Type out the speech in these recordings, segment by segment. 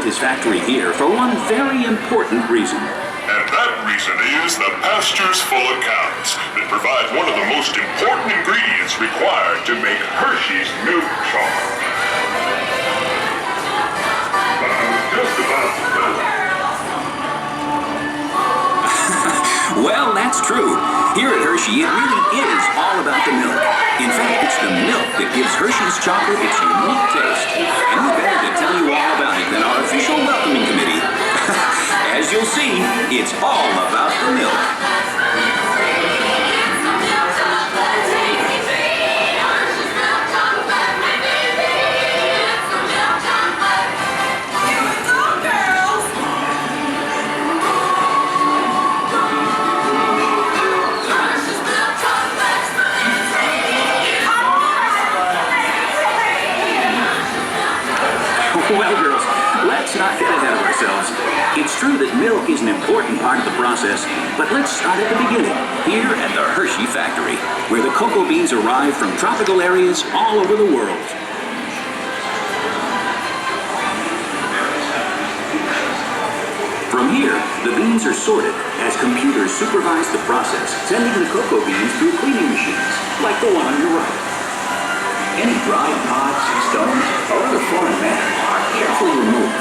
his factory here for one very important reason. And that reason is the pasture's full of cows that provide one of the most important ingredients required to make Hershey's milk chocolate. But I was just about to tell you. Well, that's true. Here at Hershey, it really is all about the milk. In fact, it's the milk that gives Hershey's chocolate its unique taste. And who better to tell you all about it than our official welcoming committee? As you'll see, it's all about the milk. Well, girls, let's not get ahead of ourselves. It's true that milk is an important part of the process, but let's start at the beginning, here at the Hershey factory, where the cocoa beans arrive from tropical areas all over the world. From here, the beans are sorted as computers supervise the process, sending the cocoa beans through cleaning machines, like the one on your right. Any dry pots, stones, or other foreign matter are carefully removed.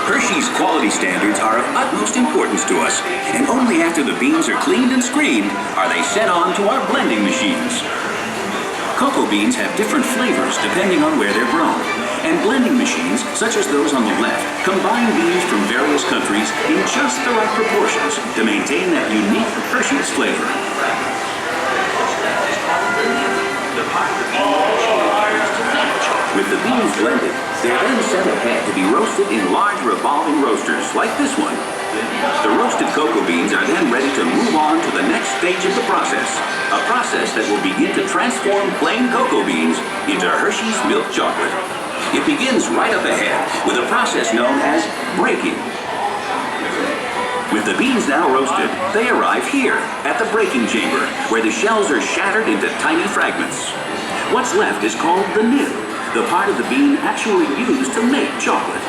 Hershey's quality standards are of utmost importance to us, and only after the beans are cleaned and screened are they sent on to our blending machines. Cocoa beans have different flavors depending on where they're grown, and blending machines, such as those on the left, combine beans from various countries in just the right proportions to maintain that unique Hershey's flavor. With the beans blended, they're then sent ahead to be roasted in large revolving roasters like this one. The roasted cocoa beans are then ready to move on to the next stage of the process, a process that will begin to transform plain cocoa beans into Hershey's milk chocolate. It begins right up ahead with a process known as breaking. With the beans now roasted, they arrive here at the breaking chamber, where the shells are shattered into tiny fragments. What's left is called the nib, the part of the bean actually used to make chocolate.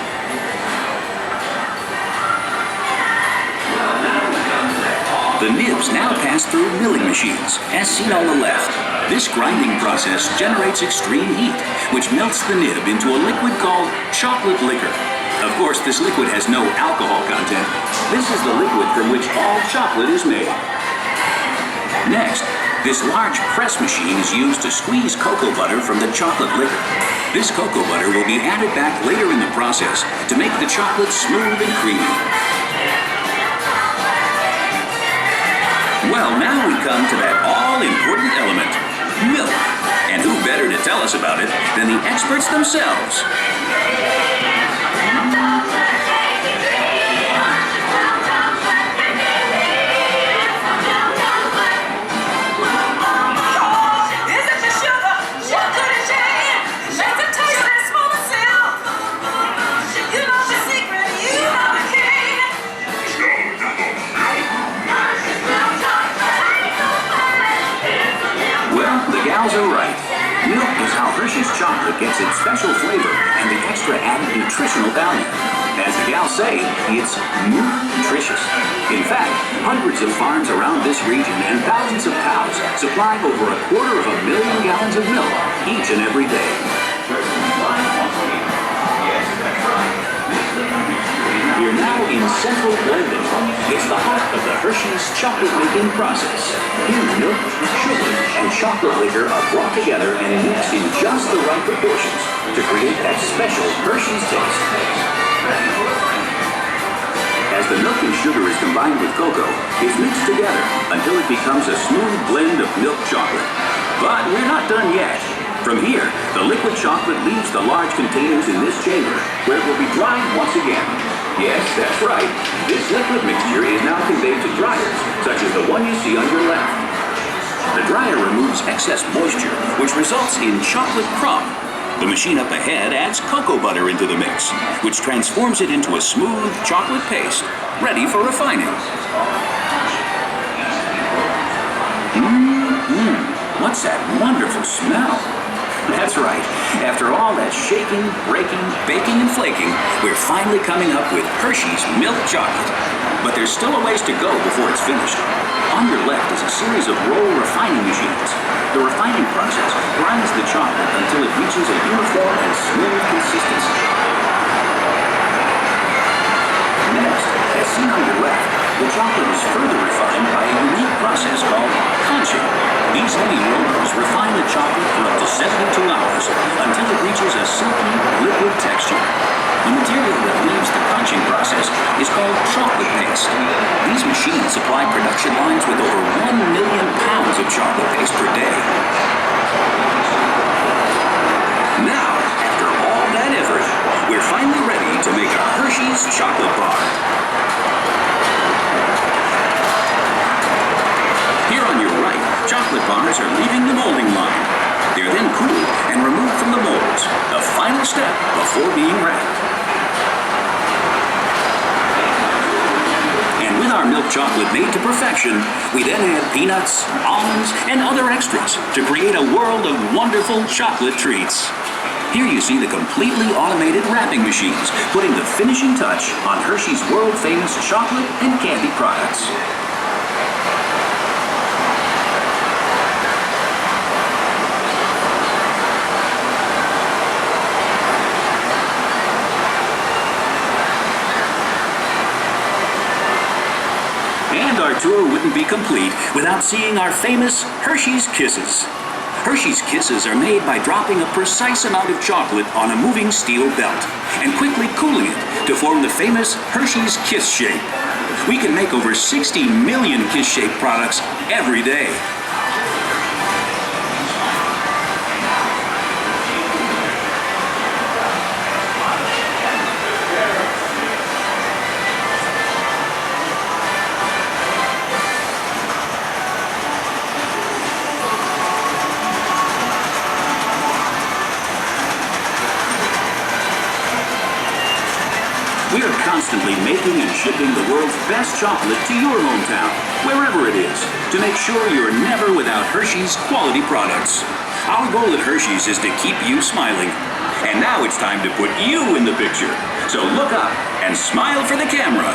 The nibs now pass through milling machines, as seen on the left. This grinding process generates extreme heat, which melts the nib into a liquid called chocolate liquor. Of course, this liquid has no alcohol content. This is the liquid from which all chocolate is made. Next, this large press machine is used to squeeze cocoa butter from the chocolate liquor. This cocoa butter will be added back later in the process to make the chocolate smooth and creamy. Well, now we come to that all-important element, milk. And who better to tell us about it than the experts themselves? Are right. Milk is how Hershey's chocolate gets its special flavor and the extra added nutritional value. As the gals say, it's nutritious. In fact, hundreds of farms around this region and thousands of cows supply over 250,000 gallons of milk each and every day. We're now in central blending. It's the heart of the Hershey's chocolate-making process. Here, milk, sugar, and chocolate liquor are brought together and mixed in just the right proportions to create that special Hershey's taste. As the milk and sugar is combined with cocoa, it's mixed together until it becomes a smooth blend of milk chocolate. But we're not done yet. From here, the liquid chocolate leaves the large containers in this chamber, where it will be dried once again. Yes, that's right. This liquid mixture is now conveyed to dryers, such as the one you see on your left. The dryer removes excess moisture, which results in chocolate crumb. The machine up ahead adds cocoa butter into the mix, which transforms it into a smooth chocolate paste, ready for refining. What's that wonderful smell? That's right. After all that shaking, breaking, baking, and flaking, we're finally coming up with Hershey's milk chocolate. But there's still a ways to go before it's finished. On your left is a series of roll refining machines. The refining process grinds the chocolate until it reaches a uniform and smooth consistency. Next, as seen on your left, the chocolate is further refined by a unique process called conching. These heavy rollers refine the chocolate for up to 72 hours until it reaches a silky, liquid texture. The material that leaves the conching process is called chocolate paste. These machines supply production lines with over 1 million pounds of chocolate paste per day. Now, after all that effort, we're finally ready to make a Hershey's chocolate bar. Here on your right, chocolate bars are leaving the molding line. They're then cooled and removed from the molds, the final step before being wrapped. And with our milk chocolate made to perfection, we then add peanuts, almonds, and other extras to create a world of wonderful chocolate treats. Here you see the completely automated wrapping machines, putting the finishing touch on Hershey's world-famous chocolate and candy products. And our tour wouldn't be complete without seeing our famous Hershey's Kisses. Hershey's Kisses are made by dropping a precise amount of chocolate on a moving steel belt and quickly cooling it to form the famous Hershey's Kiss shape. We can make over 60 million Kiss-shaped products every day. We are constantly making and shipping the world's best chocolate to your hometown, wherever it is, to make sure you're never without Hershey's quality products. Our goal at Hershey's is to keep you smiling. And now it's time to put you in the picture. So look up and smile for the camera.